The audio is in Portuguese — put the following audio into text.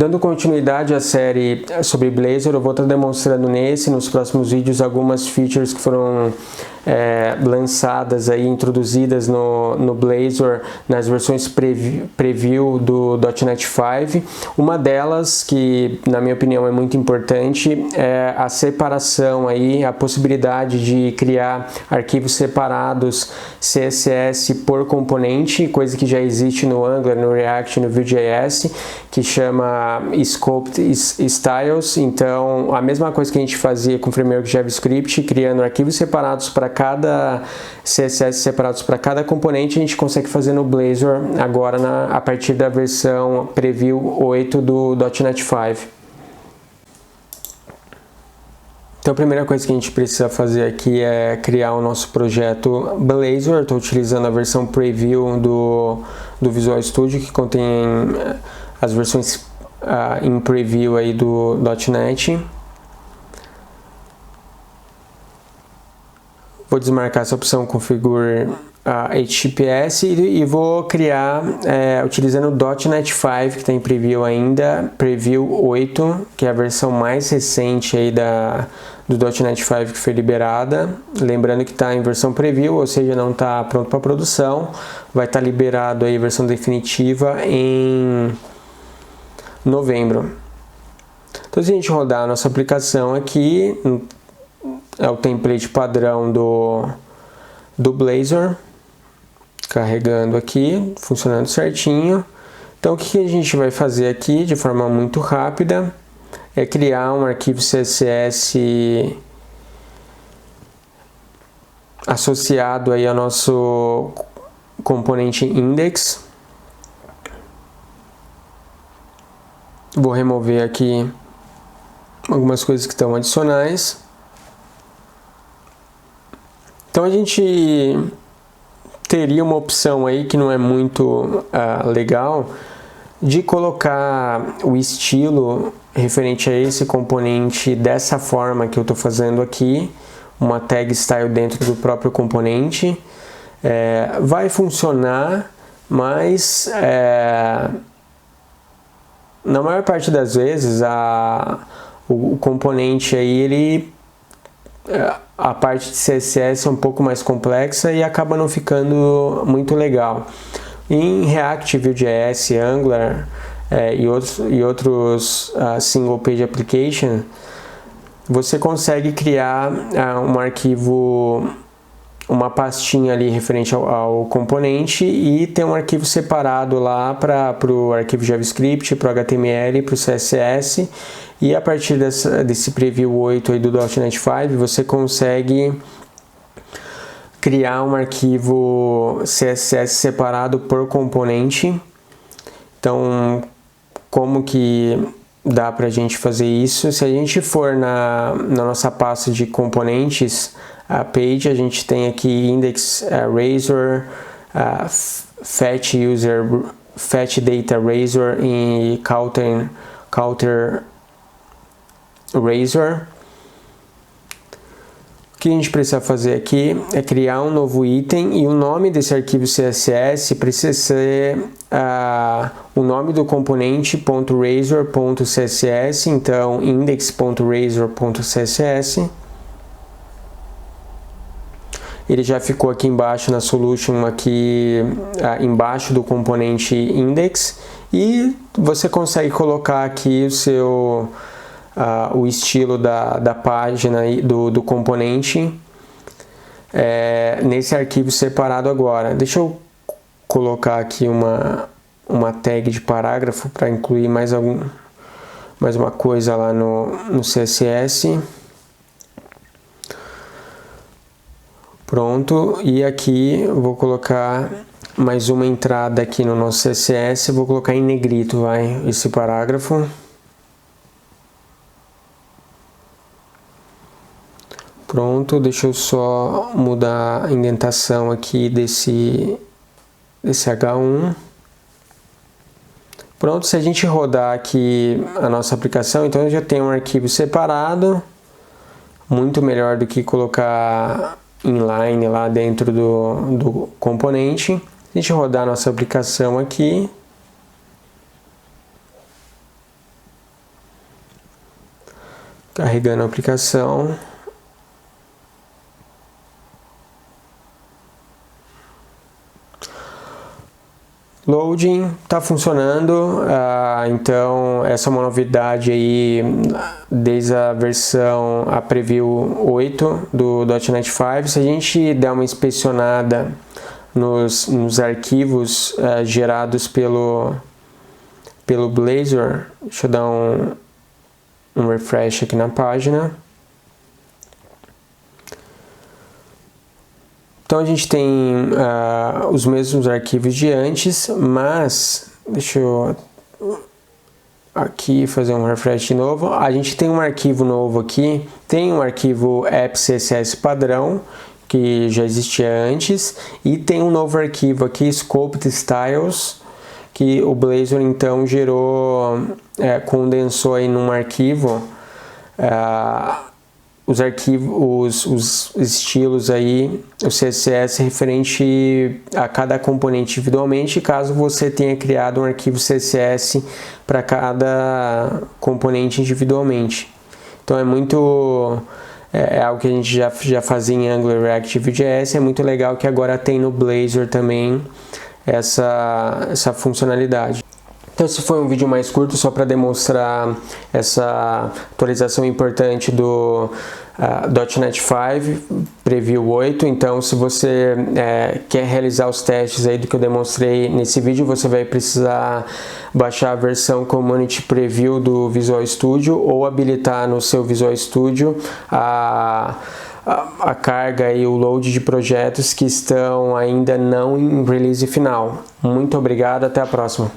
Dando continuidade à série sobre Blazor, eu vou estar demonstrando nos próximos vídeos, algumas features que foram lançadas aí, introduzidas no Blazor nas versões preview do .NET 5. Uma delas, que na minha opinião é muito importante, é a separação aí, a possibilidade de criar arquivos separados CSS por componente, coisa que já existe no Angular, no React, no Vue.js, que chama Scoped Styles. Então, a mesma coisa que a gente fazia com o framework JavaScript, criando arquivos separados para cada CSS, separados para cada componente, a gente consegue fazer no Blazor agora a partir da versão Preview 8 do .NET 5. Então a primeira coisa que a gente precisa fazer aqui é criar o nosso projeto Blazor. Estou utilizando a versão Preview do Visual Studio, que contém as versões em Preview aí do .NET. Vou desmarcar essa opção Configure HTTPS e vou criar utilizando o .NET 5, que está em Preview ainda, Preview 8, que é a versão mais recente aí do .NET 5 que foi liberada. Lembrando que está em versão Preview, ou seja, não está pronto para produção. Vai estar liberado aí a versão definitiva em novembro. Então, se a gente rodar a nossa aplicação aqui, é o template padrão do Blazor, carregando aqui, funcionando certinho. Então, o que a gente vai fazer aqui de forma muito rápida é criar um arquivo CSS associado aí ao nosso componente index. Vou remover aqui algumas coisas que estão adicionais. Então a gente teria uma opção aí que não é muito legal, de colocar o estilo referente a esse componente dessa forma que eu estou fazendo aqui, uma tag style dentro do próprio componente. Vai funcionar, mas na maior parte das vezes o componente aí, a parte de CSS é um pouco mais complexa e acaba não ficando muito legal. Em React, Vue.js, Angular e outros single page application, você consegue criar um arquivo, uma pastinha ali referente ao componente, e ter um arquivo separado lá para o arquivo JavaScript, para o HTML, para o CSS. E a partir desse Preview 8 aí do .NET 5, você consegue criar um arquivo CSS separado por componente. Então, como que dá para a gente fazer isso? Se a gente for na nossa pasta de componentes, a page, a gente tem aqui index razor, fetch data razor e counter razor. O que a gente precisa fazer aqui é criar um novo item, e o nome desse arquivo CSS precisa ser o nome do componente .razor.css, então index.razor.css. Ele já ficou aqui embaixo na solution, aqui embaixo do componente index, e você consegue colocar aqui o estilo da página do componente nesse arquivo separado agora. Deixa eu colocar aqui uma tag de parágrafo para incluir mais uma coisa lá no CSS. Pronto, e aqui eu vou colocar mais uma entrada aqui no nosso CSS, vou colocar em negrito, esse parágrafo. Pronto, deixa eu só mudar a indentação aqui desse H1. Pronto, se a gente rodar aqui a nossa aplicação, então eu já tenho um arquivo separado, muito melhor do que colocar inline lá dentro do componente. A gente rodar a nossa aplicação aqui. Carregando a aplicação. Loading, está funcionando, então essa é uma novidade aí desde a versão, a Preview 8 do .NET 5. Se a gente der uma inspecionada nos arquivos gerados pelo Blazor, deixa eu dar um refresh aqui na página. Então a gente tem os mesmos arquivos de antes, mas deixa eu aqui fazer um refresh de novo. A gente tem um arquivo novo aqui, tem um arquivo app.css padrão que já existia antes, e tem um novo arquivo aqui, Scoped Styles, que o Blazor então gerou, condensou aí num arquivo os arquivos, os estilos aí, o CSS referente a cada componente individualmente, caso você tenha criado um arquivo CSS para cada componente individualmente. Então é algo que a gente já fazia em Angular React e Vue.js, é muito legal que agora tem no Blazor também essa funcionalidade. Então esse foi um vídeo mais curto só para demonstrar essa atualização importante do .NET 5 Preview 8. Então se você quer realizar os testes aí do que eu demonstrei nesse vídeo, você vai precisar baixar a versão Community Preview do Visual Studio ou habilitar no seu Visual Studio a carga e o load de projetos que estão ainda não em release final. Muito obrigado, até a próxima.